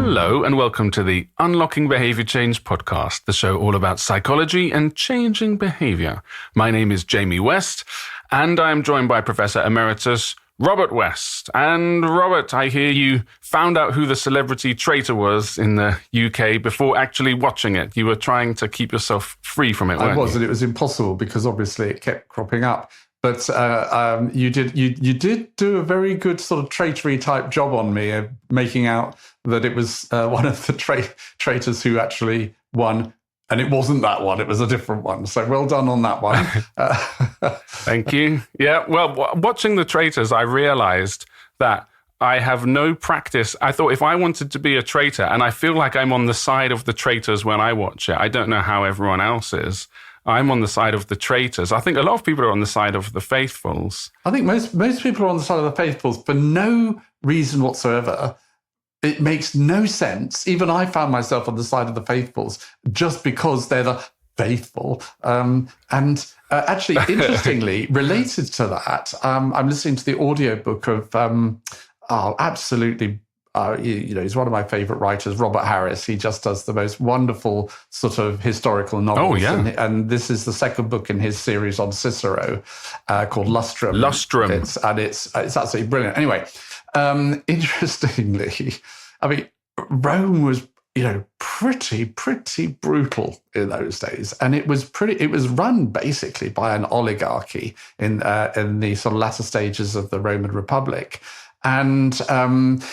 Hello and welcome to the Unlocking Behaviour Change Podcast, the show all about psychology and changing behaviour. My name is Jamie West and I'm joined by Professor Emeritus Robert West. And Robert, I hear you found out who the Celebrity Traitor was in the UK before actually watching it. You were trying to keep yourself free from it, weren't you? I was, and it was impossible because obviously it kept cropping up. But you did do a very good sort of traitory type job on me, making out that it was one of the traitors who actually won. And it wasn't that one, it was a different one. So well done on that one. Thank you. Yeah, well, watching The Traitors, I realized that I have no practice. I thought if I wanted to be a traitor, and I feel like I'm on the side of the traitors when I watch it, I don't know how everyone else is. I'm on the side of the traitors. I think a lot of people are on the side of the faithfuls. I think most people are on the side of the faithfuls for no reason whatsoever. It makes no sense. Even I found myself on the side of the faithfuls just because they're the faithful. Actually, interestingly, related to that, I'm listening to the audiobook of absolutely. He's one of my favorite writers, Robert Harris. He just does the most wonderful sort of historical novels. Oh, yeah. And this is the second book in his series on Cicero called Lustrum. It's absolutely brilliant. Anyway, interestingly, I mean, Rome was, pretty brutal in those days. And it was run basically by an oligarchy in the sort of latter stages of the Roman Republic. And the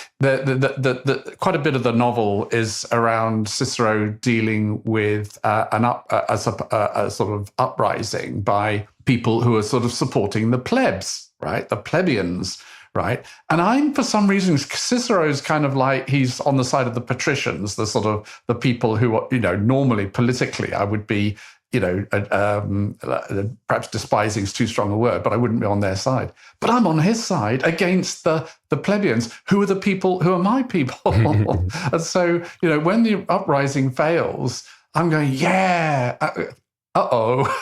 quite a bit of the novel is around Cicero dealing with a sort of uprising by people who are sort of supporting the plebs, right? The plebeians, right? And I'm, for some reason, Cicero's kind of like, he's on the side of the patricians, the sort of the people who are, normally politically I would be, perhaps despising is too strong a word, but I wouldn't be on their side. But I'm on his side against the plebeians, who are the people who are my people. And so, when the uprising fails, I'm going, yeah, uh-oh.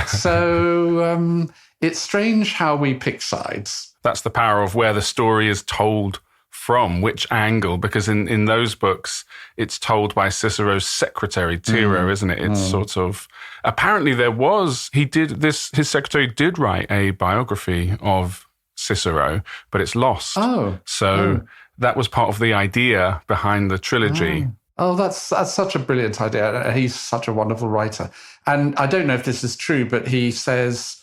So it's strange how we pick sides. That's the power of where the story is told from, which angle, because in those books, it's told by Cicero's secretary, Cicero, isn't it? It's sort of, apparently his secretary did write a biography of Cicero, but it's lost. That was part of the idea behind the trilogy. Oh, that's such a brilliant idea. He's such a wonderful writer. And I don't know if this is true, but he says,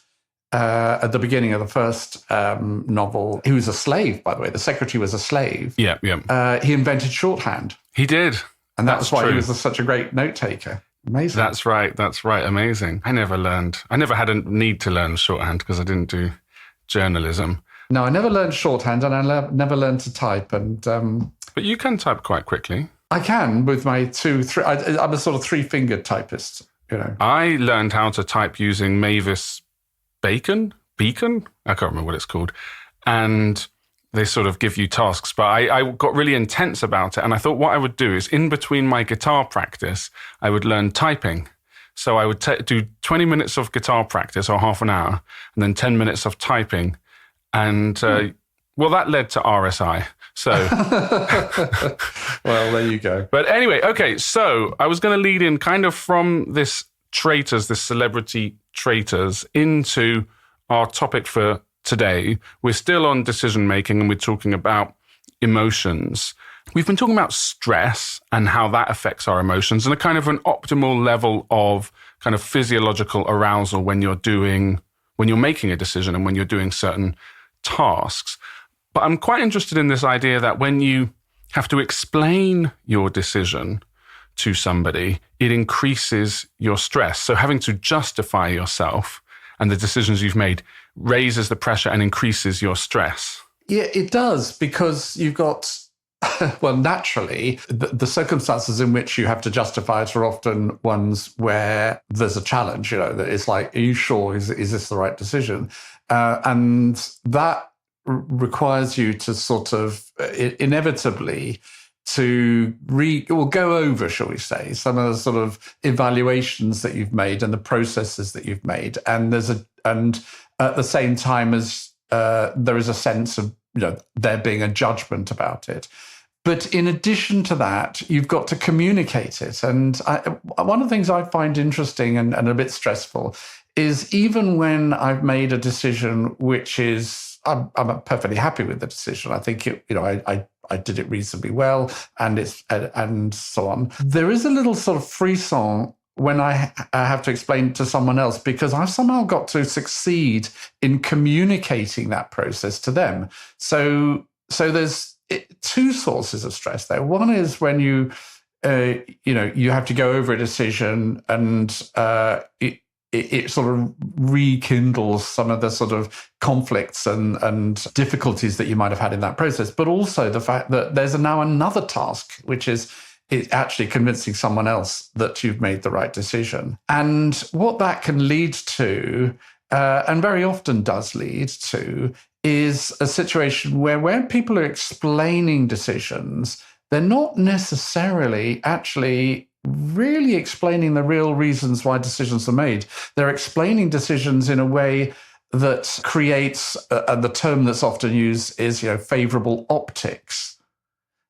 at the beginning of the first novel, he was a slave, by the way. The secretary was a slave. Yeah. He invented shorthand. He did. And that's why he was such a great note taker. Amazing. That's right. Amazing. I never had a need to learn shorthand because I didn't do journalism. No, I never learned shorthand and I never learned to type. But you can type quite quickly. I can with my I'm a sort of three-fingered typist, I learned how to type using Mavis Beacon? I can't remember what it's called. And they sort of give you tasks. But I got really intense about it. And I thought what I would do is in between my guitar practice, I would learn typing. So I would do 20 minutes of guitar practice or half an hour and then 10 minutes of typing. And that led to RSI. So, well, there you go. But anyway, okay. So I was going to lead in kind of from this Celebrity Traitors, into our topic for today. We're still on decision making and we're talking about emotions. We've been talking about stress and how that affects our emotions and a kind of an optimal level of kind of physiological arousal when you're making a decision and when you're doing certain tasks. But I'm quite interested in this idea that when you have to explain your decision to somebody, it increases your stress. So having to justify yourself and the decisions you've made raises the pressure and increases your stress. Yeah, it does, because you've got, naturally, the circumstances in which you have to justify it are often ones where there's a challenge, that it's like, are you sure, is this the right decision? And that requires you to sort of inevitably to go over, shall we say, some of the sort of evaluations that you've made and the processes that you've made. And and at the same time as there is a sense of, there being a judgment about it. But in addition to that, you've got to communicate it. And one of the things I find interesting and a bit stressful is even when I've made a decision which is, I'm perfectly happy with the decision. I think I did it reasonably well, and so on. There is a little sort of frisson when I have to explain to someone else, because I've somehow got to succeed in communicating that process to them. So there's two sources of stress there. One is when you have to go over a decision and it sort of rekindles some of the sort of conflicts and difficulties that you might have had in that process, but also the fact that there's now another task, which is actually convincing someone else that you've made the right decision. And what that can lead to, and very often does lead to, is a situation where people are explaining decisions, they're not necessarily actually really explaining the real reasons why decisions are made. They're explaining decisions in a way that creates, and the term that's often used is, favorable optics.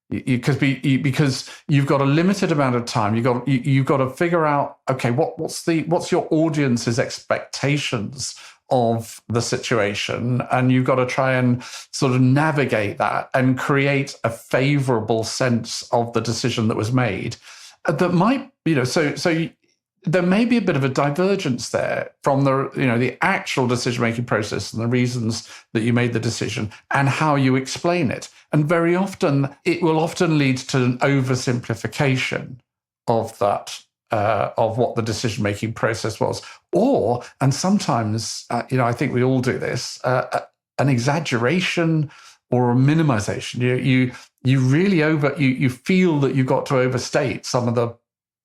Because you've got a limited amount of time, you've got to figure out, okay, what's your audience's expectations of the situation, and you've got to try and sort of navigate that and create a favorable sense of the decision that was made. That might, so there may be a bit of a divergence there from the actual decision-making process and the reasons that you made the decision and how you explain it. And very often, it will often lead to an oversimplification of that, of what the decision-making process was. Or, and sometimes, I think we all do this, an exaggeration or a minimization. You really you feel that you've got to overstate some of the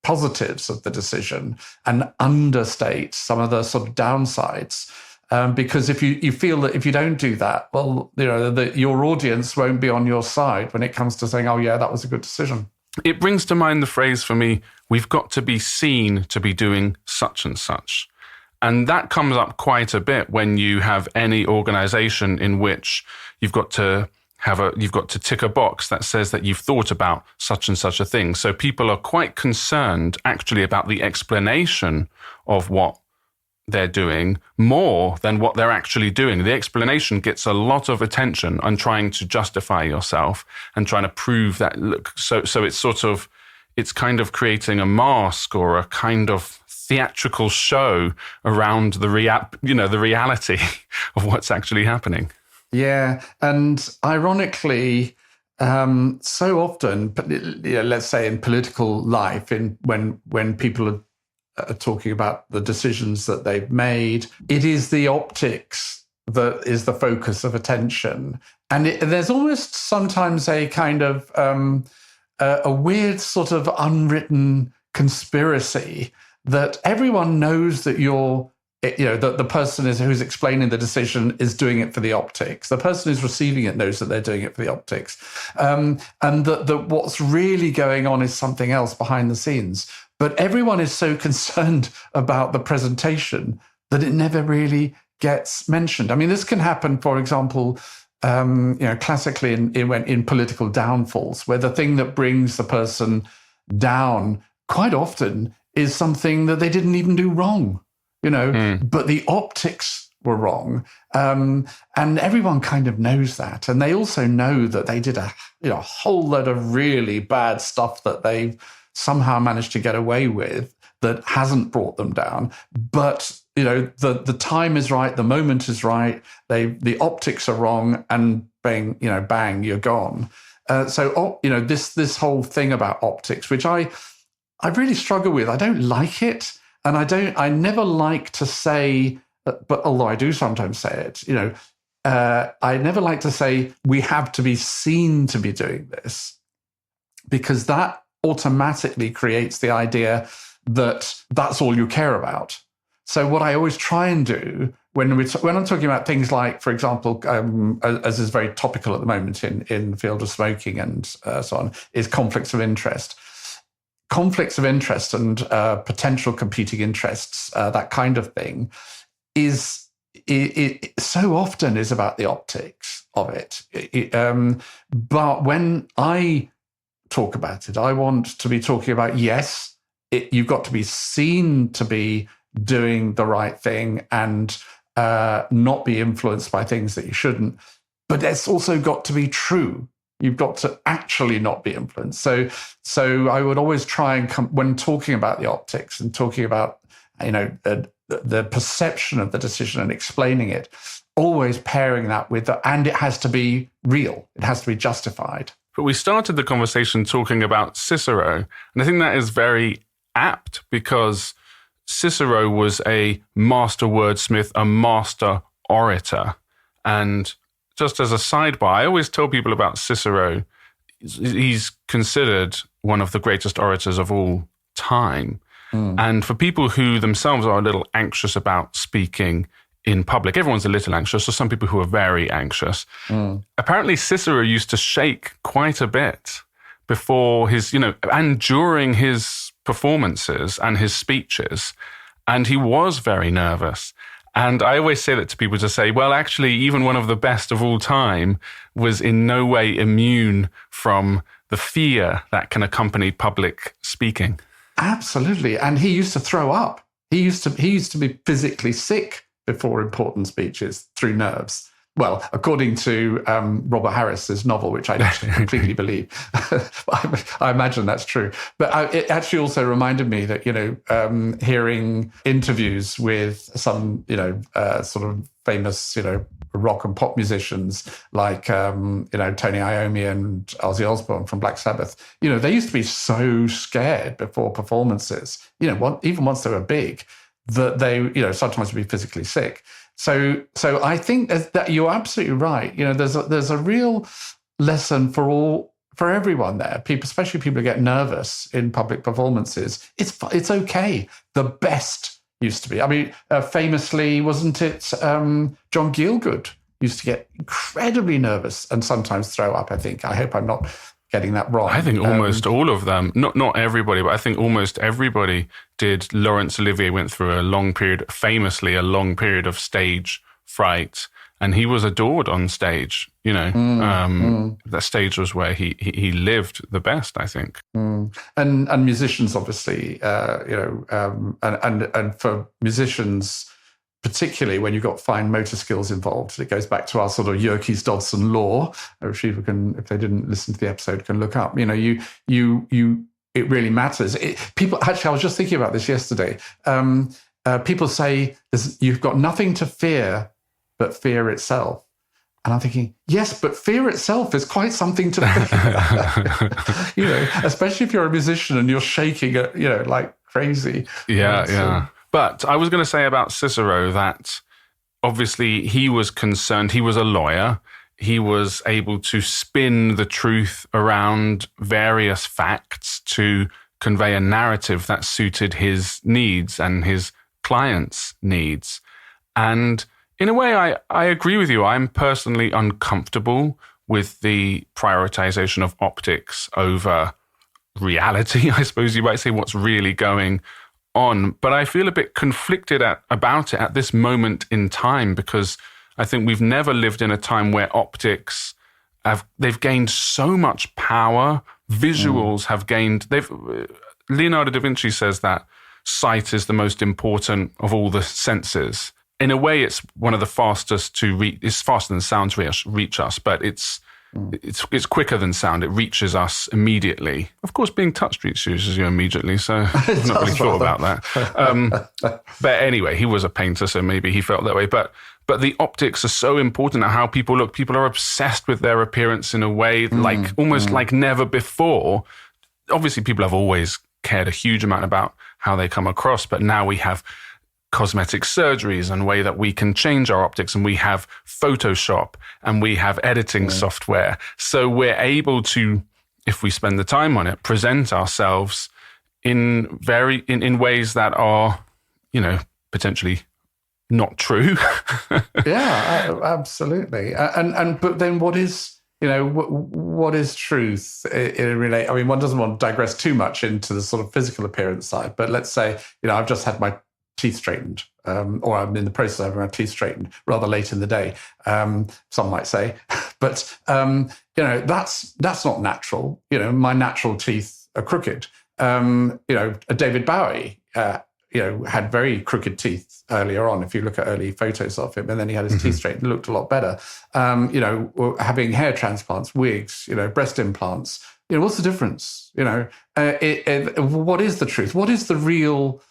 positives of the decision and understate some of the sort of downsides. Because if you feel that if you don't do that, well, your audience won't be on your side when it comes to saying, oh yeah, that was a good decision. It brings to mind the phrase for me, we've got to be seen to be doing such and such. And that comes up quite a bit when you have any organization in which you've got to tick a box that says that you've thought about such and such a thing. So people are quite concerned actually about the explanation of what they're doing more than what they're actually doing. The explanation gets a lot of attention on trying to justify yourself and trying to prove that, look, so it's kind of creating a mask or a kind of theatrical show around the reality of what's actually happening. Yeah, and ironically, so often, let's say in political life, when people are talking about the decisions that they've made, it is the optics that is the focus of attention, and there's almost sometimes a kind of a weird sort of unwritten conspiracy that everyone knows that the person who's explaining the decision is doing it for the optics. The person who's receiving it knows that they're doing it for the optics. And that what's really going on is something else behind the scenes. But everyone is so concerned about the presentation that it never really gets mentioned. I mean, this can happen, for example, classically in political downfalls, where the thing that brings the person down quite often is something that they didn't even do wrong. But the optics were wrong. And everyone kind of knows that. And they also know that they did a whole lot of really bad stuff that they've somehow managed to get away with that hasn't brought them down. But, the time is right, the moment is right, the optics are wrong, and bang, you're gone. So this whole thing about optics, which I really struggle with. I don't like it. And I never like to say, but although I do sometimes say it, I never like to say we have to be seen to be doing this, because that automatically creates the idea that that's all you care about. So what I always try and do when I'm talking about things like, for example, as is very topical at the moment in the field of smoking and so on, is conflicts of interest. Conflicts of interest and potential competing interests, that kind of thing, it so often is about the optics of it. But when I talk about it. I want to be talking about, yes, you've got to be seen to be doing the right thing and not be influenced by things that you shouldn't. But it's also got to be true. You've got to actually not be influenced. So I would always try and when talking about the optics and talking about, the perception of the decision and explaining it, always pairing that with and it has to be real. It has to be justified. But we started the conversation talking about Cicero, and I think that is very apt because Cicero was a master wordsmith, a master orator. And just as a sidebar, I always tell people about Cicero. He's considered one of the greatest orators of all time. And for people who themselves are a little anxious about speaking in public, everyone's a little anxious, or some people who are very anxious. Apparently Cicero used to shake quite a bit before his, and during his performances and his speeches. And he was very nervous. And I always say that to people to say, well, actually, even one of the best of all time was in no way immune from the fear that can accompany public speaking. Absolutely. And he used to throw up. He used to be physically sick before important speeches through nerves. Well, according to Robert Harris's novel, which I don't completely believe, I imagine that's true. But it actually also reminded me that, hearing interviews with some, sort of famous, rock and pop musicians like, Tony Iommi and Ozzy Osbourne from Black Sabbath, they used to be so scared before performances, even once they were big, that they, sometimes would be physically sick. So I think that you're absolutely right. There's a real lesson for everyone there. People, especially people who get nervous in public performances. It's okay. The best used to be. I mean, famously, wasn't it John Gielgud used to get incredibly nervous and sometimes throw up, I think. I hope I'm not getting that wrong. I think almost all of them, not everybody, but I think almost everybody did. Laurence Olivier went through famously a long period of stage fright, and he was adored on stage. That stage was where he lived the best, I think. And musicians, obviously, and for musicians, particularly when you've got fine motor skills involved. It goes back to our sort of Yerkes-Dodson law, which people can, if they didn't listen to the episode, can look up. It really matters. Actually, I was just thinking about this yesterday. People say you've got nothing to fear but fear itself. And I'm thinking, yes, but fear itself is quite something to fear. Especially if you're a musician and you're shaking, like crazy. Yeah. But I was going to say about Cicero that obviously he was concerned. He was a lawyer. He was able to spin the truth around various facts to convey a narrative that suited his needs and his clients' needs. And in a way, I agree with you. I'm personally uncomfortable with the prioritization of optics over reality, I suppose you might say, what's really going on. But I feel a bit conflicted about it at this moment in time, because I think we've never lived in a time where optics they've gained so much power. Visuals have gained. Leonardo da Vinci says that sight is the most important of all the senses. In a way, it's one of the fastest to reach. It's faster than sound to reach us, but it's quicker than sound. It reaches us immediately. Of course, being touched reaches you immediately, so I've not really thought about that. But anyway, he was a painter, so maybe he felt that way. But the optics are so important at how people look. People are obsessed with their appearance in a way like never before. Obviously, people have always cared a huge amount about how they come across, but now we have cosmetic surgeries and way that we can change our optics, and we have Photoshop and we have editing software. So we're able to, if we spend the time on it, present ourselves in ways that are, potentially not true. Yeah, absolutely. And but then what is truth in relate? I mean, one doesn't want to digress too much into the sort of physical appearance side, but let's say, I've just had my teeth straightened, or I'm in the process of having my teeth straightened rather late in the day, some might say. But that's not natural. My natural teeth are crooked. David Bowie, had very crooked teeth earlier on. If you look at early photos of him, and then he had his teeth straightened, looked a lot better. Having hair transplants, wigs, breast implants. What's the difference? What is the truth? What is the real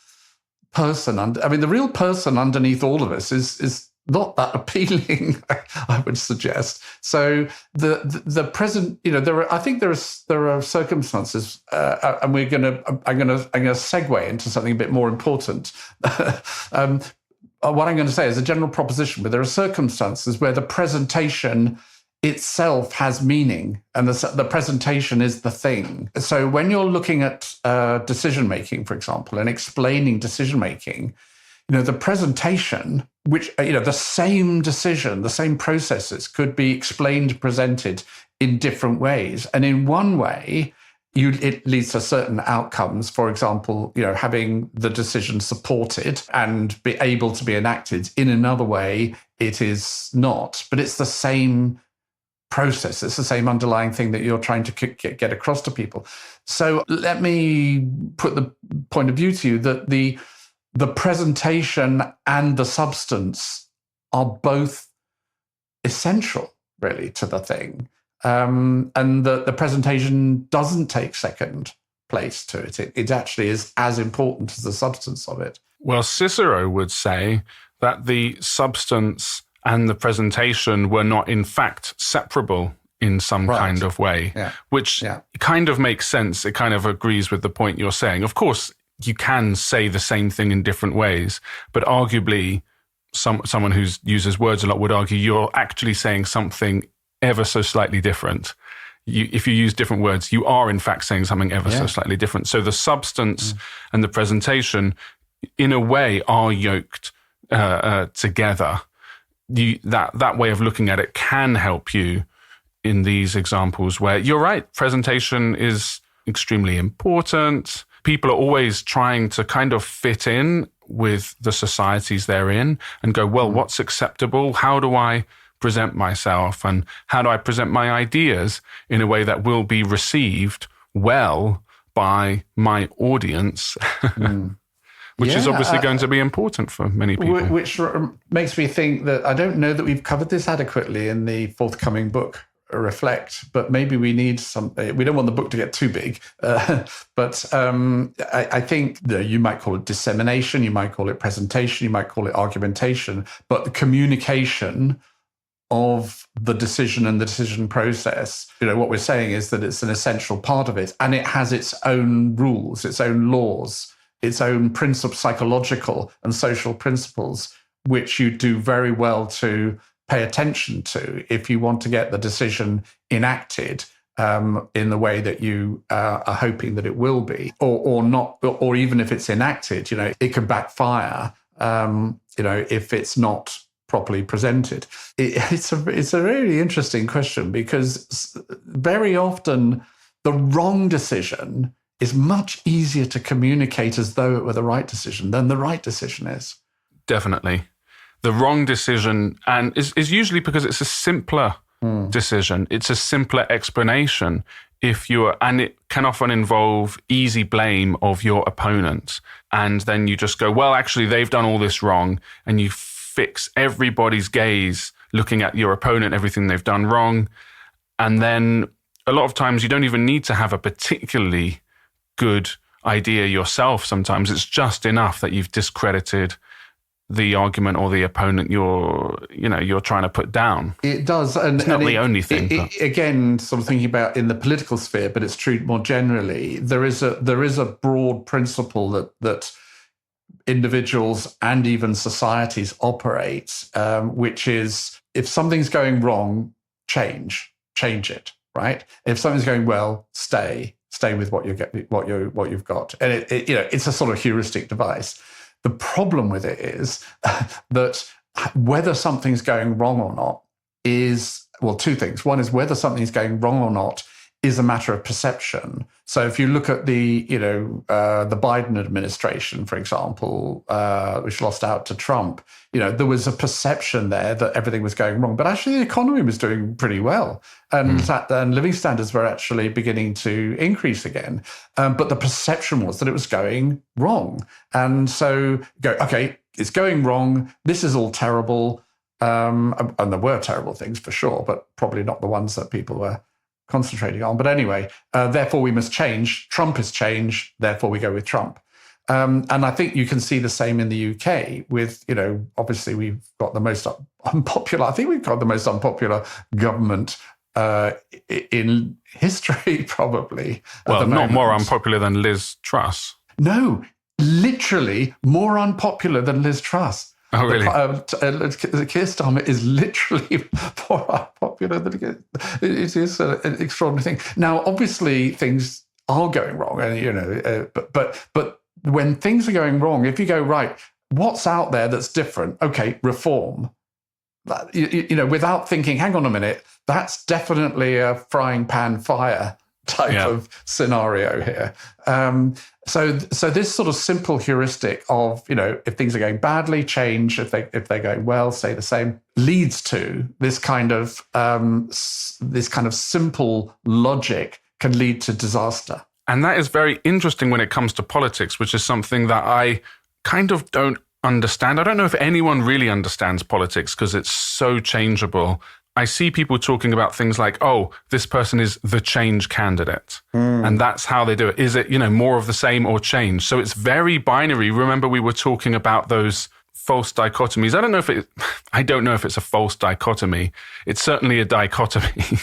person? The real person underneath all of us is not that appealing, I would suggest. So the present, I think there are circumstances, and I'm going to segue into something a bit more important. What I'm going to say is a general proposition, but there are circumstances where the presentation itself has meaning, and the presentation is the thing. So when you're looking at decision making, for example, and explaining decision making, the presentation, which, the same decision, the same processes could be explained, presented in different ways. And in one way, it leads to certain outcomes. For example, having the decision supported and be able to be enacted. In another way, it is not. But it's the same process. It's the same underlying thing that you're trying to get across to people. So let me put the point of view to you that the presentation and the substance are both essential, really, to the thing. And the presentation doesn't take second place to it. It actually is as important as the substance of it. Well, Cicero would say that the substance and the presentation were not, in fact, separable in some kind of way, which kind of makes sense. It kind of agrees with the point you're saying. Of course, you can say the same thing in different ways, but arguably someone who uses words a lot would argue you're actually saying something ever so slightly different. If you use different words, you are in fact saying something ever so slightly different. So the substance and the presentation, in a way, are yoked together. That way of looking at it can help you in these examples where you're right, presentation is extremely important. People are always trying to kind of fit in with the societies they're in and go, well, what's acceptable? How do I present myself? And how do I present my ideas in a way that will be received well by my audience? Which is obviously going to be important for many people. Which makes me think that I don't know that we've covered this adequately in the forthcoming book, Reflect, but maybe we need some. We don't want the book to get too big, but I think you might call it dissemination, you might call it presentation, you might call it argumentation, but the communication of the decision and the decision process, what we're saying is that it's an essential part of it, and it has its own rules, its own laws, its own principles, psychological and social principles, which you do very well to pay attention to if you want to get the decision enacted in the way that you are hoping that it will be, or not, or even if it's enacted, it can backfire, if it's not properly presented. It's a really interesting question, because very often the wrong decision is much easier to communicate as though it were the right decision than the right decision is. Definitely. The wrong decision is usually because it's a simpler decision. It's a simpler explanation. And it can often involve easy blame of your opponent. And then you just go, well, actually, they've done all this wrong. And you fix everybody's gaze looking at your opponent, everything they've done wrong. And then a lot of times you don't even need to have a particularly good idea yourself. Sometimes it's just enough that you've discredited the argument or the opponent you're trying to put down. It does, and it's not the only thing. Again, sort of thinking about in the political sphere, but it's true more generally. There is a broad principle that individuals and even societies operate, which is if something's going wrong, change it. Right? If something's going well, stay with what you've got, and it's a sort of heuristic device. The problem with it is that whether something's going wrong or not is, well, two things. One is whether something's going wrong or not is a matter of perception. So if you look at the Biden administration, for example, which lost out to Trump, there was a perception there that everything was going wrong, but actually the economy was doing pretty well, and living standards were actually beginning to increase again. But the perception was that it was going wrong, and so okay, it's going wrong. This is all terrible, and there were terrible things for sure, but probably not the ones that people were concentrating on. But anyway, therefore we must change. Trump is change, therefore we go with Trump. And I think you can see the same in the UK with, obviously we've got the most unpopular, I think we've got the most unpopular government in history, probably. Well, not more unpopular than Liz Truss. No, literally more unpopular than Liz Truss. Oh, really? Keir Starmer is literally more unpopular than it is an extraordinary thing. Now, obviously, things are going wrong, and but when things are going wrong, if you go right, what's out there that's different? Okay, reform. Without thinking, hang on a minute, that's definitely a frying pan fire type of scenario here. So this sort of simple heuristic of, if things are going badly, change. If they're going well, stay the same, leads to this kind of simple logic can lead to disaster. And that is very interesting when it comes to politics, which is something that I kind of don't understand. I don't know if anyone really understands politics because it's so changeable. I see people talking about things like, oh, this person is the change candidate. And that's how they do it. Is it, more of the same or change? So it's very binary. Remember, we were talking about those false dichotomies. I don't know if it's a false dichotomy. It's certainly a dichotomy.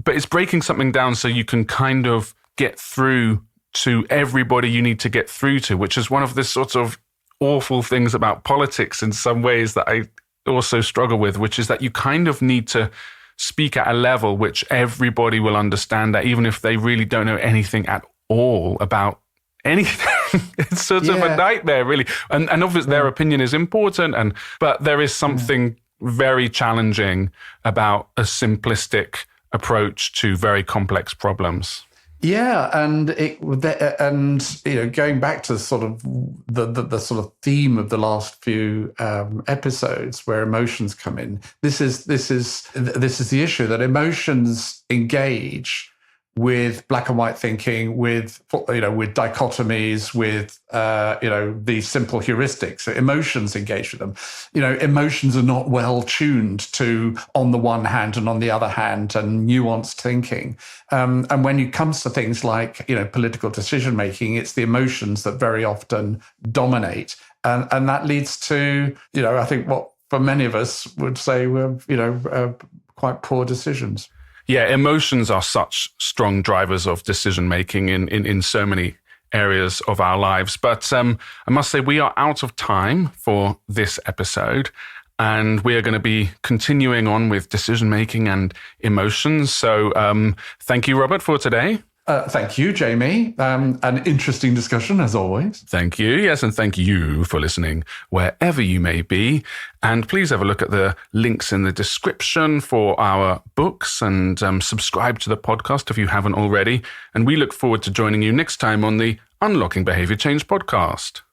But it's breaking something down so you can kind of get through to everybody you need to get through to, which is one of the sort of awful things about politics in some ways that I also struggle with, which is that you kind of need to speak at a level which everybody will understand, that even if they really don't know anything at all about anything. It's sort of a nightmare, really. And obviously their opinion is important, but there is something very challenging about a simplistic approach to very complex problems. Yeah, and going back to sort of the sort of theme of the last few episodes where emotions come in. This is the issue, that emotions engage with black and white thinking, with dichotomies, with these simple heuristics. Emotions engage with them. Emotions are not well tuned to, on the one hand and on the other hand, and nuanced thinking. And when it comes to things like political decision making, it's the emotions that very often dominate, and that leads to I think what for many of us would say were quite poor decisions. Yeah, emotions are such strong drivers of decision-making in so many areas of our lives. But I must say we are out of time for this episode, and we are going to be continuing on with decision-making and emotions. So thank you, Robert, for today. Thank you, Jamie. An interesting discussion, as always. Thank you. Yes, and thank you for listening wherever you may be. And please have a look at the links in the description for our books, and subscribe to the podcast if you haven't already. And we look forward to joining you next time on the Unlocking Behaviour Change podcast.